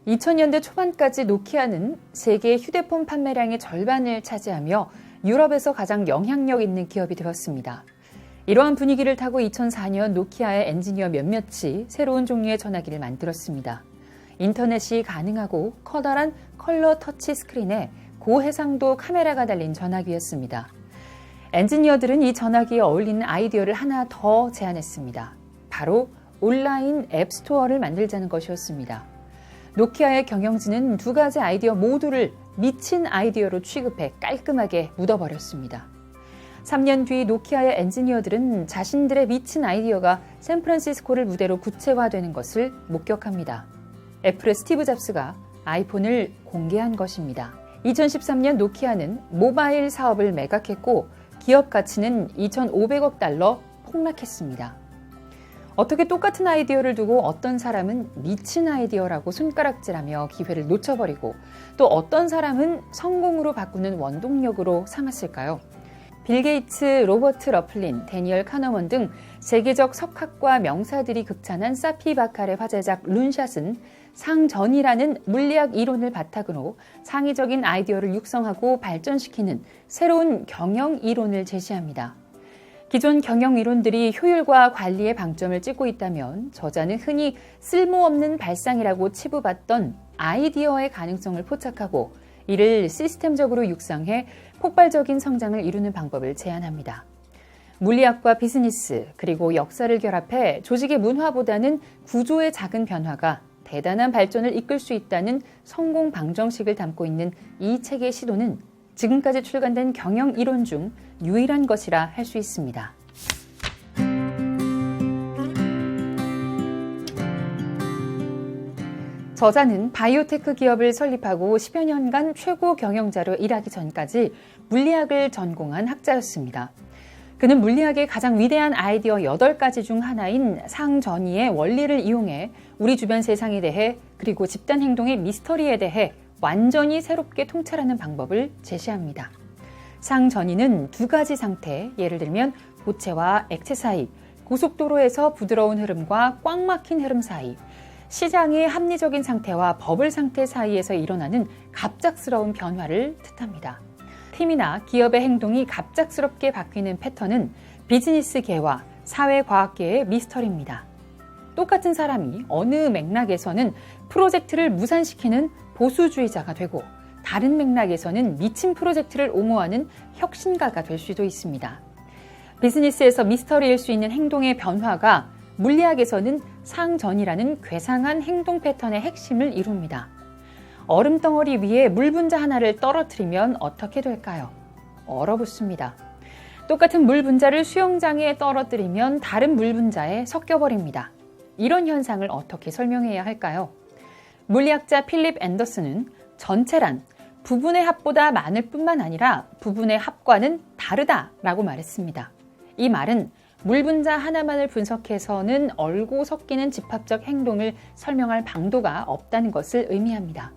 2000년대 초반까지 노키아는 세계 휴대폰 판매량의 절반을 차지하며 유럽에서 가장 영향력 있는 기업이 되었습니다. 이러한 분위기를 타고 2004년 노키아의 엔지니어 몇몇이 새로운 종류의 전화기를 만들었습니다. 인터넷이 가능하고 커다란 컬러 터치 스크린에 고해상도 카메라가 달린 전화기였습니다. 엔지니어들은 이 전화기에 어울리는 아이디어를 하나 더 제안했습니다. 바로 온라인 앱스토어를 만들자는 것이었습니다. 노키아의 경영진은 두 가지 아이디어 모두를 미친 아이디어로 취급해 깔끔하게 묻어버렸습니다. 3년 뒤 노키아의 엔지니어들은 자신들의 미친 아이디어가 샌프란시스코를 무대로 구체화되는 것을 목격합니다. 애플의 스티브 잡스가 아이폰을 공개한 것입니다. 2013년 노키아는 모바일 사업을 매각했고 기업 가치는 2,500억 달러 폭락했습니다. 어떻게 똑같은 아이디어를 두고 어떤 사람은 미친 아이디어라고 손가락질하며 기회를 놓쳐버리고 또 어떤 사람은 성공으로 바꾸는 원동력으로 삼았을까요? 빌 게이츠, 로버트 러플린, 데니얼 카너먼 등 세계적 석학과 명사들이 극찬한 사피 바칼의 화제작 룬샷은 상전이라는 물리학 이론을 바탕으로 창의적인 아이디어를 육성하고 발전시키는 새로운 경영 이론을 제시합니다. 기존 경영 이론들이 효율과 관리에 방점을 찍고 있다면 저자는 흔히 쓸모없는 발상이라고 치부받던 아이디어의 가능성을 포착하고 이를 시스템적으로 육성해 폭발적인 성장을 이루는 방법을 제안합니다. 물리학과 비즈니스 그리고 역사를 결합해 조직의 문화보다는 구조의 작은 변화가 대단한 발전을 이끌 수 있다는 성공 방정식을 담고 있는 이 책의 시도는 지금까지 출간된 경영 이론 중 유일한 것이라 할 수 있습니다. 저자는 바이오테크 기업을 설립하고 10여 년간 최고 경영자로 일하기 전까지 물리학을 전공한 학자였습니다. 그는 물리학의 가장 위대한 아이디어 8가지 중 하나인 상전이의 원리를 이용해 우리 주변 세상에 대해 그리고 집단 행동의 미스터리에 대해 완전히 새롭게 통찰하는 방법을 제시합니다. 상전이는 두 가지 상태, 예를 들면 고체와 액체 사이, 고속도로에서 부드러운 흐름과 꽉 막힌 흐름 사이, 시장의 합리적인 상태와 버블 상태 사이에서 일어나는 갑작스러운 변화를 뜻합니다. 팀이나 기업의 행동이 갑작스럽게 바뀌는 패턴은 비즈니스계와 사회과학계의 미스터리입니다. 똑같은 사람이 어느 맥락에서는 프로젝트를 무산시키는 보수주의자가 되고 다른 맥락에서는 미친 프로젝트를 옹호하는 혁신가가 될 수도 있습니다. 비즈니스에서 미스터리일 수 있는 행동의 변화가 물리학에서는 상전이라는 괴상한 행동 패턴의 핵심을 이룹니다. 얼음덩어리 위에 물 분자 하나를 떨어뜨리면 어떻게 될까요? 얼어붙습니다. 똑같은 물 분자를 수영장에 떨어뜨리면 다른 물 분자에 섞여버립니다. 이런 현상을 어떻게 설명해야 할까요? 물리학자 필립 앤더슨은 전체란 부분의 합보다 많을 뿐만 아니라 부분의 합과는 다르다라고 말했습니다. 이 말은 물 분자 하나만을 분석해서는 얼고 섞이는 집합적 행동을 설명할 방도가 없다는 것을 의미합니다.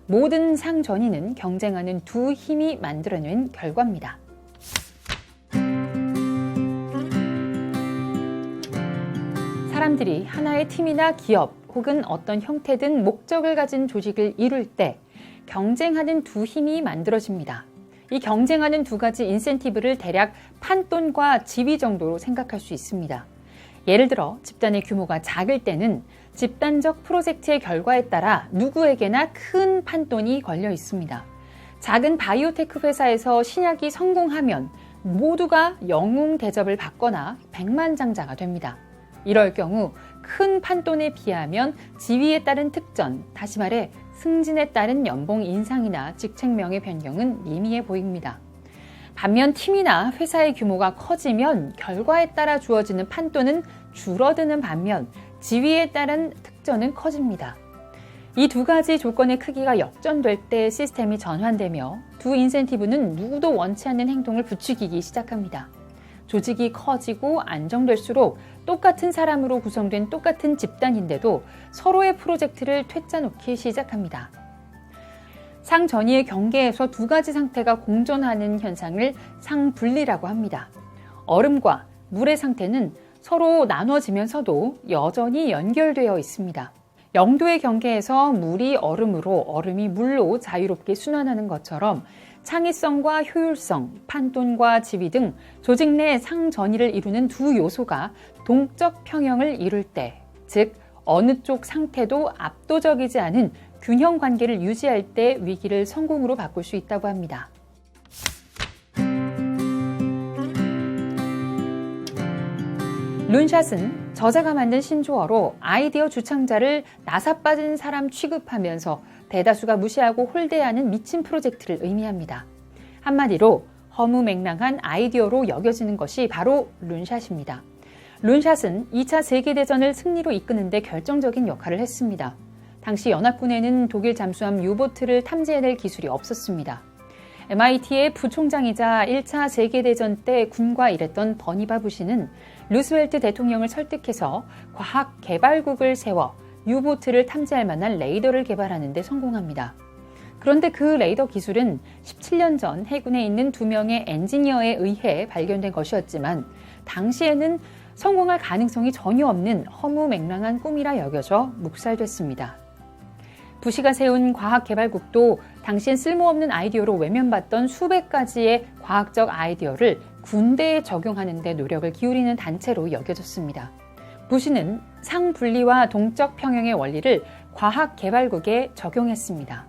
모든 상전이는 경쟁하는 두 힘이 만들어낸 결과입니다. 사람들이 하나의 팀이나 기업 혹은 어떤 형태든 목적을 가진 조직을 이룰 때 경쟁하는 두 힘이 만들어집니다. 이 경쟁하는 두 가지 인센티브를 대략 판돈과 지위 정도로 생각할 수 있습니다. 예를 들어 집단의 규모가 작을 때는 집단적 프로젝트의 결과에 따라 누구에게나 큰 판돈이 걸려 있습니다. 작은 바이오테크 회사에서 신약이 성공하면 모두가 영웅 대접을 받거나 백만장자가 됩니다. 이럴 경우 큰 판돈에 비하면 지위에 따른 특전, 다시 말해 승진에 따른 연봉 인상이나 직책명의 변경은 미미해 보입니다. 반면 팀이나 회사의 규모가 커지면 결과에 따라 주어지는 판돈은 줄어드는 반면 지위에 따른 특전은 커집니다. 이 두 가지 조건의 크기가 역전될 때 시스템이 전환되며 두 인센티브는 누구도 원치 않는 행동을 부추기기 시작합니다. 조직이 커지고 안정될수록 똑같은 사람으로 구성된 똑같은 집단인데도 서로의 프로젝트를 퇴짜놓기 시작합니다. 상전이의 경계에서 두 가지 상태가 공존하는 현상을 상분리라고 합니다. 얼음과 물의 상태는 서로 나눠지면서도 여전히 연결되어 있습니다. 0도의 경계에서 물이 얼음으로, 얼음이 물로 자유롭게 순환하는 것처럼 창의성과 효율성, 판돈과 지위 등 조직 내 상전이를 이루는 두 요소가 동적 평형을 이룰 때, 즉 어느 쪽 상태도 압도적이지 않은 균형 관계를 유지할 때 위기를 성공으로 바꿀 수 있다고 합니다. 룬샷은 저자가 만든 신조어로 아이디어 주창자를 나사 빠진 사람 취급하면서 대다수가 무시하고 홀대하는 미친 프로젝트를 의미합니다. 한마디로 허무맹랑한 아이디어로 여겨지는 것이 바로 룬샷입니다. 룬샷은 2차 세계대전을 승리로 이끄는 데 결정적인 역할을 했습니다. 당시 연합군에는 독일 잠수함 유보트를 탐지해낼 기술이 없었습니다. MIT의 부총장이자 1차 세계대전 때 군과 일했던 버니바 부시는 루스웰트 대통령을 설득해서 과학개발국을 세워 유보트를 탐지할 만한 레이더를 개발하는 데 성공합니다. 그런데 그 레이더 기술은 17년 전 해군에 있는 2명의 엔지니어에 의해 발견된 것이었지만 당시에는 성공할 가능성이 전혀 없는 허무맹랑한 꿈이라 여겨져 묵살됐습니다. 부시가 세운 과학개발국도 당시엔 쓸모없는 아이디어로 외면받던 수백 가지의 과학적 아이디어를 군대에 적용하는 데 노력을 기울이는 단체로 여겨졌습니다. 부시는 상분리와 동적 평형의 원리를 과학개발국에 적용했습니다.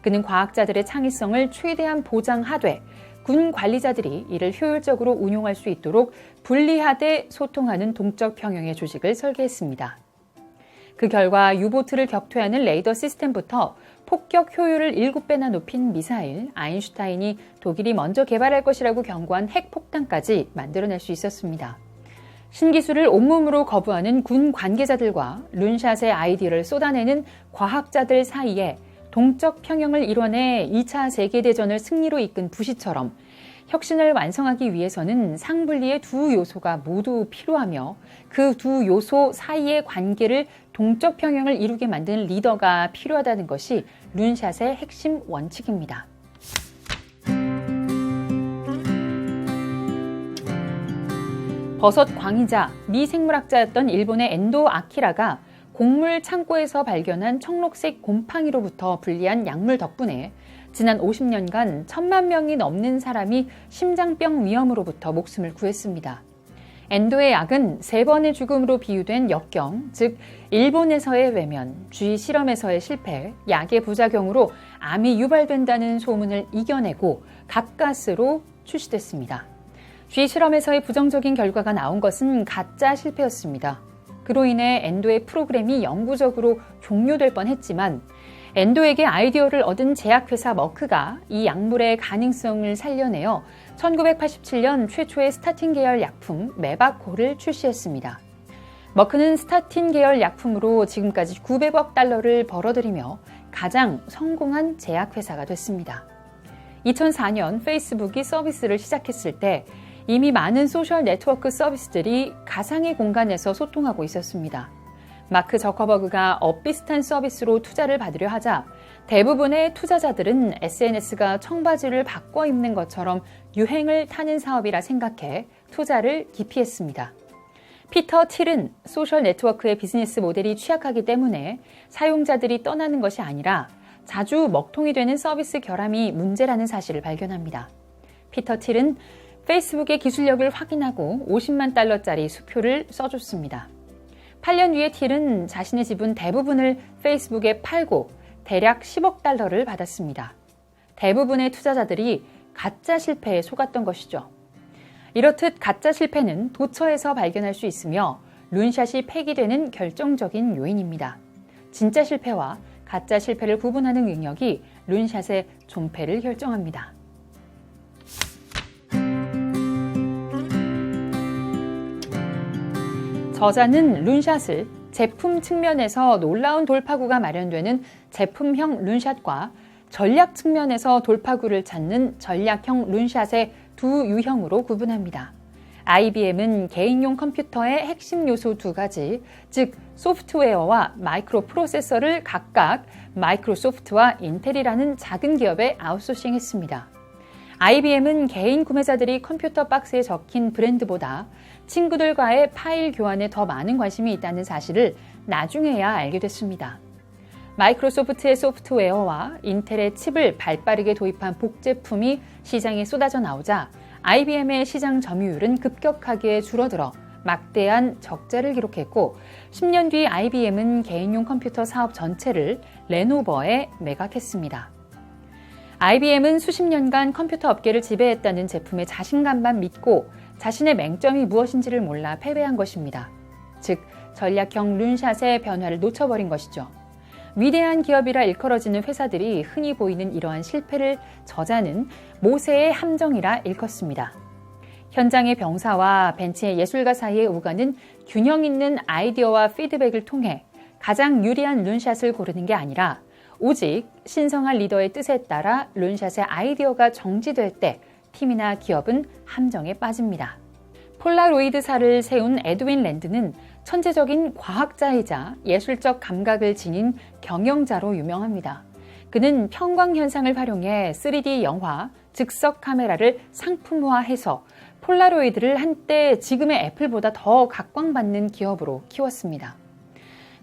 그는 과학자들의 창의성을 최대한 보장하되 군 관리자들이 이를 효율적으로 운용할 수 있도록 분리하되 소통하는 동적 평형의 조직을 설계했습니다. 그 결과 유보트를 격퇴하는 레이더 시스템부터 폭격 효율을 7배나 높인 미사일, 아인슈타인이 독일이 먼저 개발할 것이라고 경고한 핵폭탄까지 만들어낼 수 있었습니다. 신기술을 온몸으로 거부하는 군 관계자들과 룬샷의 아이디어를 쏟아내는 과학자들 사이에 동적 평형을 이뤄내 2차 세계대전을 승리로 이끈 부시처럼 혁신을 완성하기 위해서는 상분리의 두 요소가 모두 필요하며 그 두 요소 사이의 관계를 동적 평형을 이루게 만드는 리더가 필요하다는 것이 룬샷의 핵심 원칙입니다. 버섯 광이자 미 생물학자였던 일본의 엔도 아키라가 곡물 창고에서 발견한 청록색 곰팡이로부터 분리한 약물 덕분에 지난 50년간 1000만 명이 넘는 사람이 심장병 위험으로부터 목숨을 구했습니다. 엔도의 약은 3번의 죽음으로 비유된 역경, 즉 일본에서의 외면, 쥐 실험에서의 실패, 약의 부작용으로 암이 유발된다는 소문을 이겨내고 가까스로 출시됐습니다. 쥐 실험에서의 부정적인 결과가 나온 것은 가짜 실패였습니다. 그로 인해 엔도의 프로그램이 영구적으로 종료될 뻔했지만 엔도에게 아이디어를 얻은 제약회사 머크가 이 약물의 가능성을 살려내어 1987년 최초의 스타틴 계열 약품 메바코를 출시했습니다. 머크는 스타틴 계열 약품으로 지금까지 900억 달러를 벌어들이며 가장 성공한 제약회사가 됐습니다. 2004년 페이스북이 서비스를 시작했을 때 이미 많은 소셜 네트워크 서비스들이 가상의 공간에서 소통하고 있었습니다. 마크 저커버그가 엇비슷한 서비스로 투자를 받으려 하자 대부분의 투자자들은 SNS가 청바지를 바꿔 입는 것처럼 유행을 타는 사업이라 생각해 투자를 기피했습니다. 피터 틸은 소셜 네트워크의 비즈니스 모델이 취약하기 때문에 사용자들이 떠나는 것이 아니라 자주 먹통이 되는 서비스 결함이 문제라는 사실을 발견합니다. 피터 틸은 페이스북의 기술력을 확인하고 50만 달러짜리 수표를 써줬습니다. 8년 뒤에 틸은 자신의 지분 대부분을 페이스북에 팔고 대략 10억 달러를 받았습니다. 대부분의 투자자들이 가짜 실패에 속았던 것이죠. 이렇듯 가짜 실패는 도처에서 발견할 수 있으며 룬샷이 폐기되는 결정적인 요인입니다. 진짜 실패와 가짜 실패를 구분하는 능력이 룬샷의 존폐를 결정합니다. 저자는 룬샷을 제품 측면에서 놀라운 돌파구가 마련되는 제품형 룬샷과 전략 측면에서 돌파구를 찾는 전략형 룬샷의 두 유형으로 구분합니다. IBM은 개인용 컴퓨터의 핵심 요소 2가지, 즉 소프트웨어와 마이크로 프로세서를 각각 마이크로소프트와 인텔이라는 작은 기업에 아웃소싱했습니다. IBM은 개인 구매자들이 컴퓨터 박스에 적힌 브랜드보다 친구들과의 파일 교환에 더 많은 관심이 있다는 사실을 나중에야 알게 됐습니다. 마이크로소프트의 소프트웨어와 인텔의 칩을 발빠르게 도입한 복제품이 시장에 쏟아져 나오자 IBM의 시장 점유율은 급격하게 줄어들어 막대한 적자를 기록했고 10년 뒤 IBM은 개인용 컴퓨터 사업 전체를 레노버에 매각했습니다. IBM은 수십 년간 컴퓨터 업계를 지배했다는 제품의 자신감만 믿고 자신의 맹점이 무엇인지를 몰라 패배한 것입니다. 즉, 전략형 룬샷의 변화를 놓쳐버린 것이죠. 위대한 기업이라 일컬어지는 회사들이 흔히 보이는 이러한 실패를 저자는 모세의 함정이라 일컫습니다. 현장의 병사와 벤치의 예술가 사이의 오가는 균형 있는 아이디어와 피드백을 통해 가장 유리한 룬샷을 고르는 게 아니라 오직 신성한 리더의 뜻에 따라 룬샷의 아이디어가 정지될 때 팀이나 기업은 함정에 빠집니다. 폴라로이드사를 세운 에드윈 랜드는 천재적인 과학자이자 예술적 감각을 지닌 경영자로 유명합니다. 그는 평광현상을 활용해 3D 영화, 즉석 카메라를 상품화해서 폴라로이드를 한때 지금의 애플보다 더 각광받는 기업으로 키웠습니다.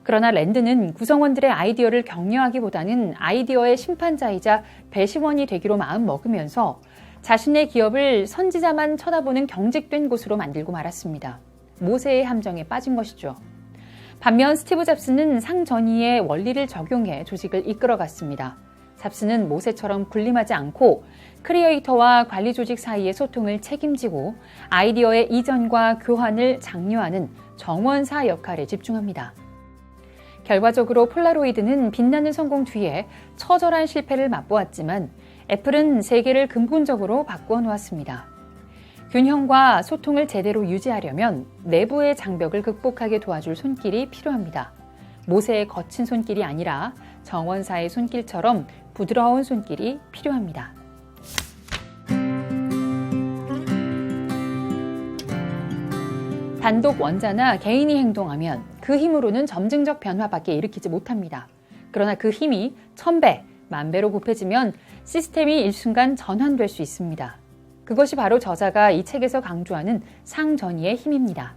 그러나 랜드는 구성원들의 아이디어를 격려하기보다는 아이디어의 심판자이자 배심원이 되기로 마음먹으면서 자신의 기업을 선지자만 쳐다보는 경직된 곳으로 만들고 말았습니다. 모세의 함정에 빠진 것이죠. 반면 스티브 잡스는 상전이의 원리를 적용해 조직을 이끌어갔습니다. 잡스는 모세처럼 군림하지 않고 크리에이터와 관리 조직 사이의 소통을 책임지고 아이디어의 이전과 교환을 장려하는 정원사 역할에 집중합니다. 결과적으로 폴라로이드는 빛나는 성공 뒤에 처절한 실패를 맛보았지만 애플은 세계를 근본적으로 바꾸어 놓았습니다. 균형과 소통을 제대로 유지하려면 내부의 장벽을 극복하게 도와줄 손길이 필요합니다. 모세의 거친 손길이 아니라 정원사의 손길처럼 부드러운 손길이 필요합니다. 단독 원자나 개인이 행동하면 그 힘으로는 점증적 변화밖에 일으키지 못합니다. 그러나 그 힘이 1000배, 10,000배로 곱해지면 시스템이 일순간 전환될 수 있습니다. 그것이 바로 저자가 이 책에서 강조하는 상전이의 힘입니다.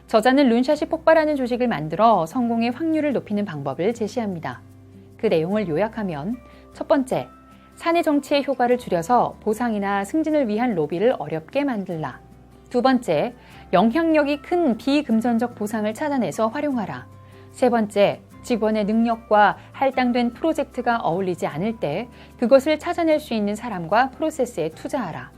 저자는 룬샷이 폭발하는 조직을 만들어 성공의 확률을 높이는 방법을 제시합니다. 그 내용을 요약하면 첫 번째, 사내 정치의 효과를 줄여서 보상이나 승진을 위한 로비를 어렵게 만들라. 두 번째, 영향력이 큰 비금전적 보상을 찾아내서 활용하라. 세 번째, 직원의 능력과 할당된 프로젝트가 어울리지 않을 때 그것을 찾아낼 수 있는 사람과 프로세스에 투자하라.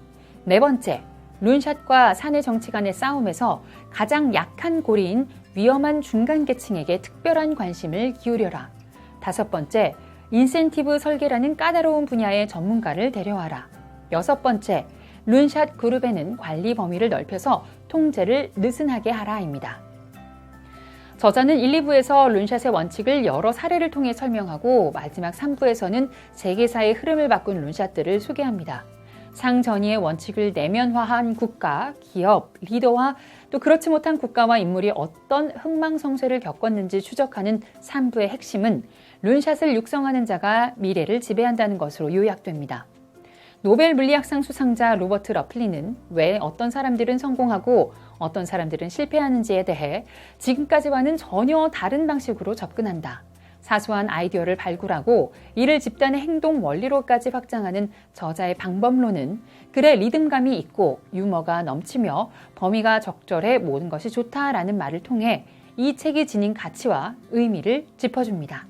네 번째, 룬샷과 사내 정치 간의 싸움에서 가장 약한 고리인 위험한 중간 계층에게 특별한 관심을 기울여라. 다섯 번째, 인센티브 설계라는 까다로운 분야의 전문가를 데려와라. 여섯 번째, 룬샷 그룹에는 관리 범위를 넓혀서 통제를 느슨하게 하라입니다. 저자는 1, 2부에서 룬샷의 원칙을 여러 사례를 통해 설명하고 마지막 3부에서는 세계사의 흐름을 바꾼 룬샷들을 소개합니다. 상전이의 원칙을 내면화한 국가, 기업, 리더와 또 그렇지 못한 국가와 인물이 어떤 흥망성쇠를 겪었는지 추적하는 3부의 핵심은 룬샷을 육성하는 자가 미래를 지배한다는 것으로 요약됩니다. 노벨 물리학상 수상자 로버트 러플리는 왜 어떤 사람들은 성공하고 어떤 사람들은 실패하는지에 대해 지금까지와는 전혀 다른 방식으로 접근한다. 사소한 아이디어를 발굴하고 이를 집단의 행동 원리로까지 확장하는 저자의 방법론은 글의 리듬감이 있고 유머가 넘치며 범위가 적절해 모든 것이 좋다라는 말을 통해 이 책이 지닌 가치와 의미를 짚어줍니다.